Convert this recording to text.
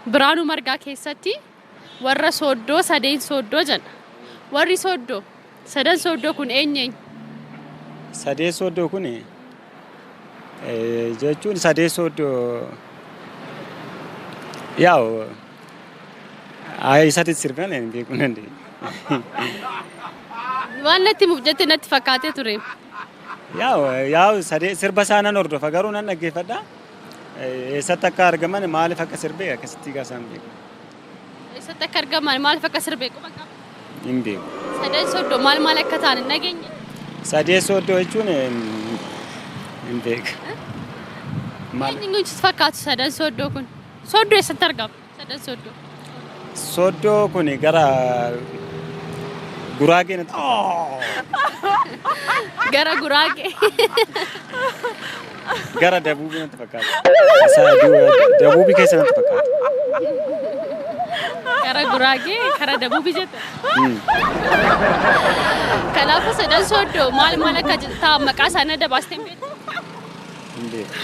Biraanuu margaa keessatti warra Sooddoo sadeen Sooddoo jedha. Warri Sooddoo sadan Sooddoo kun eenyeen? Sadeen Sooddoo kun jechuun sadeen Sooddoo yaa'u isatti sirban hin beeku nandi. Waan natti mufjatti natti fakkaatee ture. Yaa'u sadee sirba isaanan hordofa garuu nan dhaggeeffadha. Eessatti akka argaman maaliif akka sirbee akkasitti gaasaan beeku. Eessatti akka argaman maaliif akka sirbee quba qaba? Hin beeku. Sadeen Sooddoo maal akka ta'an hin dhageenye? Sadeen Sooddoo jechuun hin beeku. Eenyuun sitti fakkaatu sadan Sooddoo kun? Sooddoo eessatti argama sadan Sooddoo? Sooddoo kun gara Guraagee natti. Gara Guraagee. Gara Dabuubii natti fakkaata. Dabuubii keessa natti fakkaata. Gara Guraagee, gara Dabuubii jetta. Kanaafuu sadan Sooddoo maal akka ta'an maqaa isaanii adda baastee hin beektu? Hin beeku.